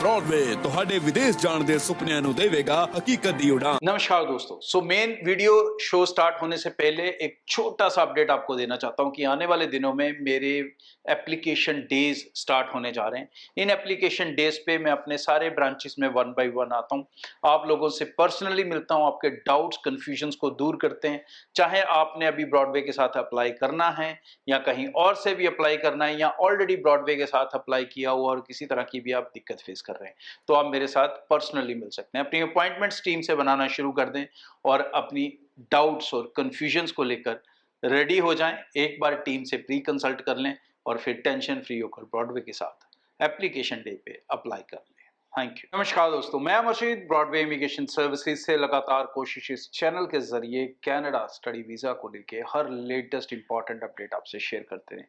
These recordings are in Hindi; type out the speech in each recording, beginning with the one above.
ब्रॉडवे ਤੁਹਾਡੇ ਵਿਦੇਸ਼ ਜਾਣ ਦੇ ਸੁਪਨਿਆਂ ਨੂੰ ਦੇਵੇਗਾ ਹਕੀਕਤ ਦੀ ਉਡਾਨ। नमस्कार दोस्तों, मेन वीडियो शो स्टार्ट होने से पहले एक छोटा सा अपडेट आपको देना चाहता हूं कि आने वाले दिनों में मेरे एप्लीकेशन डेज स्टार्ट होने जा रहे हैं। इन एप्लीकेशन डेज पे मैं अपने सारे ब्रांचेस में 1 बाय 1 आता हूं, आप लोगों से पर्सनली मिलता हूं, आपके डाउट्स कंफ्यूजन्स को दूर करते हैं। चाहे आपने अभी ब्रॉडवे के साथ अप्लाई करना है या कहीं और से भी अप्लाई करना है या ऑलरेडी ब्रॉडवे के साथ अप्लाई किया हुआ और किसी तरह की भी आप दिक्कत फेस कर रहे हैं, तो आप मेरे साथ पर्सनली मिल सकते हैं। अपनी अपॉइंटमेंट्स टीम से बनाना शुरू कर दें और अपनी डाउट्स और कंफ्यूजन्स को लेकर रेडी हो जाएं। एक बार टीम से प्री कंसल्ट कर लें और फिर टेंशन फ्री होकर ब्रॉडवे के साथ एप्लीकेशन डे पे अप्लाई कर लें। Thank you. नमस्कार दोस्तों, मैं मर्शीद ब्रॉडवे इमिग्रेशन सर्विसेज से लगातार कोशिश इस चैनल के जरिए कनाडा स्टडी वीजा को लेके हर लेटेस्ट इंपॉर्टेंट अपडेट आपसे शेयर करते हैं।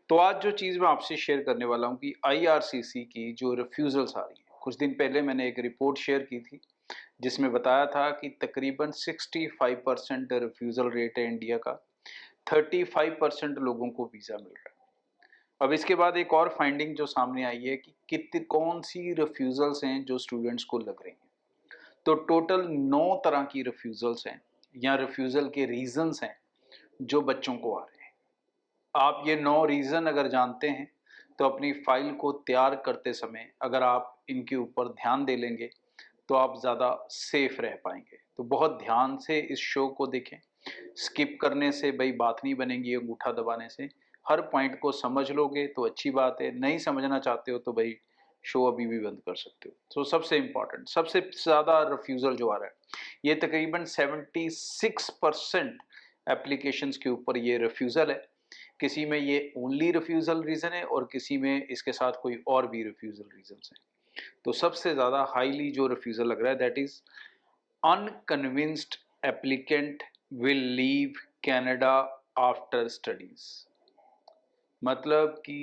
तो आज जो चीज़ मैं आपसे शेयर करने वाला हूँ कि IRCC की जो रिफ्यूजल्स आ रही है, कुछ दिन पहले मैंने एक रिपोर्ट शेयर की थी जिसमें बताया था कि तकरीबन 65% रिफ्यूज़ल रेट है इंडिया का, 35% लोगों को वीज़ा मिल रहा है। अब इसके बाद एक और फाइंडिंग जो सामने आई है कि कितनी कौन सी रिफ्यूज़ल्स हैं जो स्टूडेंट्स को लग रही हैं। तो टोटल 9 तरह की रिफ्यूज़ल्स हैं या रिफ्यूज़ल के रीज़न्स हैं जो बच्चों को आ रहे हैं। आप ये 9 रीज़न अगर जानते हैं तो अपनी फाइल को तैयार करते समय अगर आप इनके ऊपर ध्यान दे लेंगे तो आप ज़्यादा सेफ रह पाएंगे। तो बहुत ध्यान से इस शो को देखें, स्किप करने से भाई बात नहीं बनेगी, अंगूठा दबाने से हर पॉइंट को समझ लोगे तो अच्छी बात है, नहीं समझना चाहते हो तो भाई शो अभी भी बंद कर सकते हो। तो सबसे इम्पॉर्टेंट, सबसे ज़्यादा रिफ्यूज़ल जो आ रहा है ये तकरीबन 76% एप्लीकेशंस के ऊपर ये रिफ्यूज़ल है। किसी में ये ओनली रिफ्यूज़ल रीज़न है और किसी में इसके साथ कोई और भी रिफ्यूज़ल रीजंस हैं। तो सबसे ज़्यादा हाईली जो रिफ्यूज़ल लग रहा है that is unconvinced applicant will leave Canada after studies. मतलब कि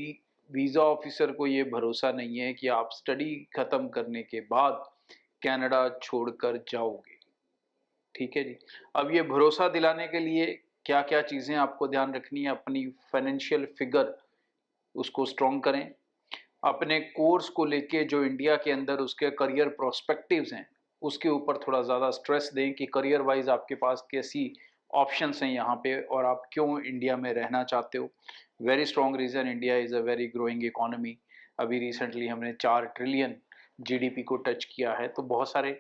वीज़ा ऑफिसर को ये भरोसा नहीं है कि आप स्टडी ख़त्म करने के बाद कनाडा छोड़कर जाओगे। ठीक है जी। अब ये भरोसा दिलाने के लिए क्या क्या चीज़ें आपको ध्यान रखनी है, अपनी फाइनेंशियल फिगर उसको स्ट्रॉन्ग करें, अपने कोर्स को लेके जो इंडिया के अंदर उसके करियर प्रोस्पेक्टिव्स हैं उसके ऊपर थोड़ा ज़्यादा स्ट्रेस दें कि करियर वाइज आपके पास कैसी ऑप्शंस हैं यहाँ पे और आप क्यों इंडिया में रहना चाहते हो। Very strong reason, India is a very growing economy. अभी रिसेंटली हमने 4 ट्रिलियन GDP को टच किया है, तो बहुत सारे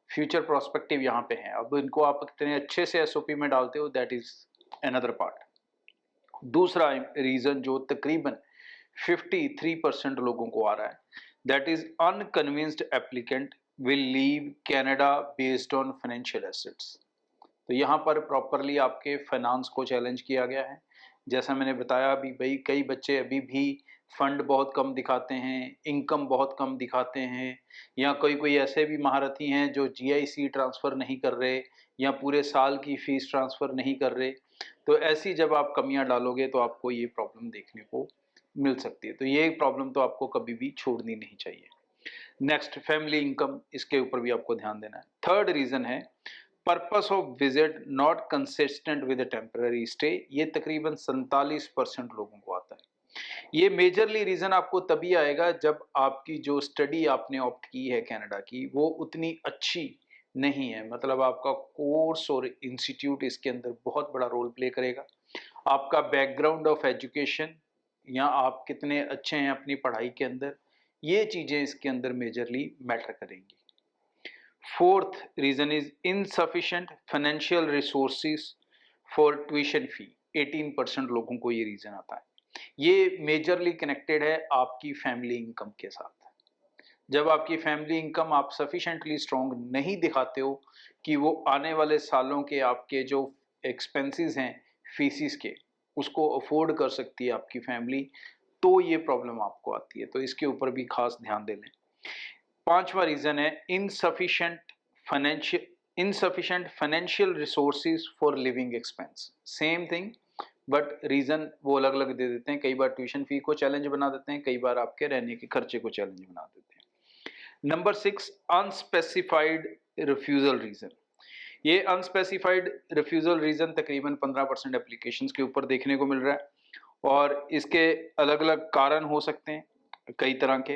फ्यूचर प्रोस्पेक्टिव यहाँ पे हैं। अब इनको आप कितने अच्छे से SOP में डालते हो दैट इज़ अनदर पार्ट। दूसरा रीज़न जो तकरीबन 53% लोगों को आ रहा है that is unconvinced applicant will leave Canada based on financial assets. तो यहाँ पर प्रॉपरली आपके फाइनेंस को चैलेंज किया गया है। जैसा मैंने बताया अभी भाई, कई बच्चे अभी भी फंड बहुत कम दिखाते हैं, इनकम बहुत कम दिखाते हैं, या कोई कोई ऐसे भी महारथी हैं जो GIC ट्रांसफ़र नहीं कर रहे या पूरे साल की फ़ीस ट्रांसफ़र नहीं कर रहे। तो ऐसी जब आप कमियां डालोगे तो आपको ये प्रॉब्लम देखने को मिल सकती है। तो ये प्रॉब्लम तो आपको कभी भी छोड़नी नहीं चाहिए। नेक्स्ट, फैमिली इनकम, इसके ऊपर भी आपको ध्यान देना है। थर्ड रीज़न है purpose of visit not consistent with temporary stay. ये तकरीबन 47% लोगों को आता है। ये मेजरली रीज़न आपको तभी आएगा जब आपकी जो स्टडी आपने ऑप्ट की है कनाडा की वो उतनी अच्छी नहीं है। मतलब आपका कोर्स और इंस्टीट्यूट इसके अंदर बहुत बड़ा रोल प्ले करेगा। आपका बैकग्राउंड ऑफ एजुकेशन या आप कितने अच्छे हैं अपनी पढ़ाई के अंदर, ये चीज़ें इसके अंदर मेजरली मैटर करेंगी। Fourth reason is insufficient financial resources for tuition fee. 18% लोगों को ये रीज़न आता है। ये मेजरली कनेक्टेड है आपकी फैमिली इनकम के साथ। जब आपकी फैमिली इनकम आप सफिशेंटली स्ट्रॉन्ग नहीं दिखाते हो कि वो आने वाले सालों के आपके जो एक्सपेंसेस हैं फीसिस के उसको अफोर्ड कर सकती है आपकी फैमिली, तो ये प्रॉब्लम आपको आती है। तो इसके ऊपर भी खास ध्यान दे लें। पांचवा रीज़न है insufficient financial resources for living expense. Same thing but reason वो अलग अलग दे देते हैं। कई बार ट्यूशन फी को चैलेंज बना देते हैं, कई बार आपके रहने के खर्चे को चैलेंज बना देते हैं। Number 6, unspecified refusal reason. ये अनस्पेसिफाइड रिफ्यूज़ल रीज़न तकरीबन 15% एप्लीकेशंस के ऊपर देखने को मिल रहा है और इसके अलग अलग कारण हो सकते हैं कई तरह के।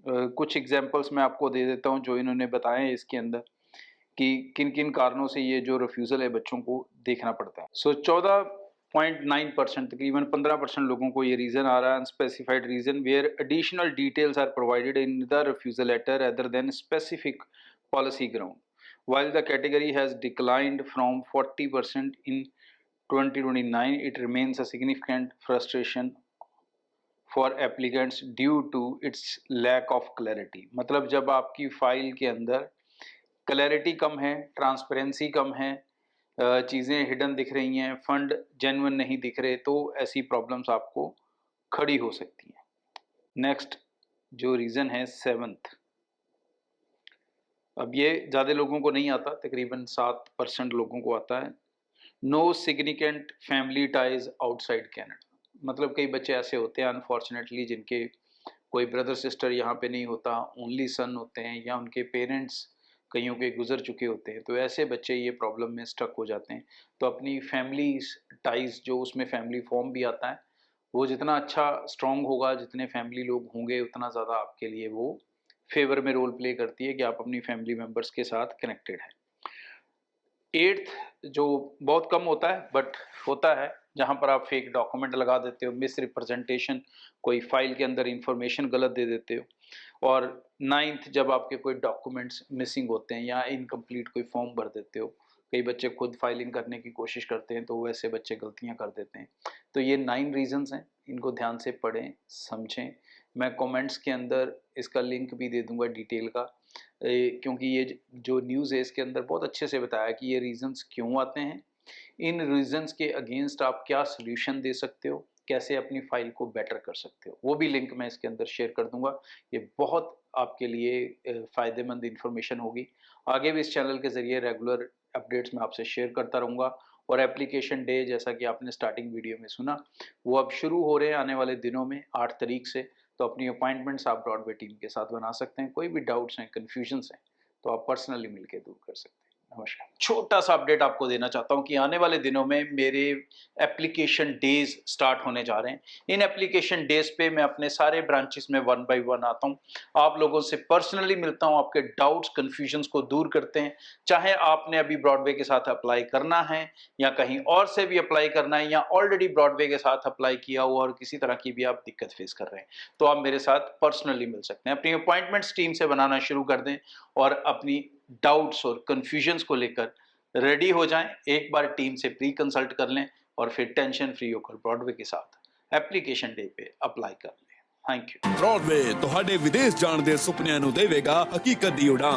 कुछ एग्जांपल्स मैं आपको दे देता हूँ जो इन्होंने बताए हैं इसके अंदर कि किन किन कारणों से ये जो रिफ्यूज़ल है बच्चों को देखना पड़ता है। सो 14.9% तकरीबन 15% लोगों को ये रीज़न आ रहा है, unspecified reason where additional details are provided in the refusal letter other than specific policy ground while the category has declined from 40% in 2029 it remains a significant frustration for applicants due to its lack of clarity। मतलब जब आपकी फाइल के अंदर क्लैरिटी कम है, ट्रांसपेरेंसी कम है, चीज़ें हिडन दिख रही हैं, फंड जेन्युइन नहीं दिख रहे, तो ऐसी प्रॉब्लम्स आपको खड़ी हो सकती हैं। नेक्स्ट जो रीज़न है 7th, अब ये ज़्यादा लोगों को नहीं आता, तकरीबन 7% लोगों को आता है। No significant family ties outside Canada. मतलब कई बच्चे ऐसे होते हैं अनफॉर्चुनेटली जिनके कोई ब्रदर सिस्टर यहाँ पे नहीं होता, ओनली सन होते हैं या उनके पेरेंट्स कईयों के गुजर चुके होते हैं, तो ऐसे बच्चे ये प्रॉब्लम में स्टक हो जाते हैं। तो अपनी फैमिली टाइज जो उसमें फैमिली फॉर्म भी आता है, वो जितना अच्छा स्ट्रॉन्ग होगा, जितने फैमिली लोग होंगे उतना ज़्यादा आपके लिए वो फेवर में रोल प्ले करती है कि आप अपनी फैमिली मेम्बर्स के साथ कनेक्टेड हैं। 8th जो बहुत कम होता है बट होता है, जहाँ पर आप फेक डॉक्यूमेंट लगा देते हो, मिस रिप्रेजेंटेशन, कोई फाइल के अंदर इंफॉर्मेशन गलत दे देते हो। और 9th जब आपके कोई डॉक्यूमेंट्स मिसिंग होते हैं या इनकम्प्लीट कोई फॉर्म भर देते हो, कई बच्चे खुद फाइलिंग करने की कोशिश करते हैं तो वैसे बच्चे गलतियां कर देते हैं। तो ये 9 रीजंस हैं, इनको ध्यान से पढ़ें, समझें। मैं कमेंट्स के अंदर इसका लिंक भी दे दूंगा डिटेल का, क्योंकि ये जो न्यूज़ है इसके अंदर बहुत अच्छे से बताया कि ये रीजंस क्यों आते हैं, इन रीजंस के अगेंस्ट आप क्या सोल्यूशन दे सकते हो, कैसे अपनी फाइल को बेटर कर सकते हो, वो भी लिंक मैं इसके अंदर शेयर कर दूंगा। ये बहुत आपके लिए फ़ायदेमंद इंफॉर्मेशन होगी। आगे भी इस चैनल के ज़रिए रेगुलर अपडेट्स मैं आपसे शेयर करता रहूँगा। और एप्लीकेशन डे जैसा कि आपने स्टार्टिंग वीडियो में सुना, वो अब शुरू हो रहे हैं आने वाले दिनों में 8 तारीख से। तो अपनी अपॉइंटमेंट्स आप ब्रॉडवे टीम के साथ बना सकते हैं। कोई भी डाउट्स हैं, कन्फ्यूजन्स हैं, तो आप पर्सनली मिलकर दूर कर सकते हैं। नमस्कार। छोटा सा अपडेट आपको देना चाहता हूं कि आने वाले दिनों में मेरे एप्लीकेशन डेज स्टार्ट होने जा रहे हैं। इन एप्लीकेशन डेज पे मैं अपने सारे ब्रांचेस में 1 बाय 1 आता हूं, आप लोगों से पर्सनली मिलता हूं, आपके डाउट्स कन्फ्यूजन्स को दूर करते हैं। चाहे आपने अभी ब्रॉडवे के साथ अप्लाई करना है या कहीं और से भी अप्लाई करना है या ऑलरेडी ब्रॉडवे के साथ अप्लाई किया हुआ और किसी तरह की भी आप दिक्कत फेस कर रहे हैं, तो आप मेरे साथ पर्सनली मिल सकते हैं। अपनी अपॉइंटमेंट्स टीम से बनाना शुरू कर दें और अपनी डाउट्स और कन्फ्यूजन्स को लेकर रेडी हो जाएं। एक बार टीम से प्री कंसल्ट कर लें और फिर टेंशन फ्री होकर ब्रॉडवे के साथ एप्लीकेशन डे पे अप्लाई कर लें। Thank you. ब्रॉडवे ਤੁਹਾਡੇ ਵਿਦੇਸ਼ ਜਾਣ ਦੇ ਸੁਪਨਿਆਂ ਨੂੰ ਦੇਵੇਗਾ ਹਕੀਕਤ ਦੀ ਉਡਾਨ।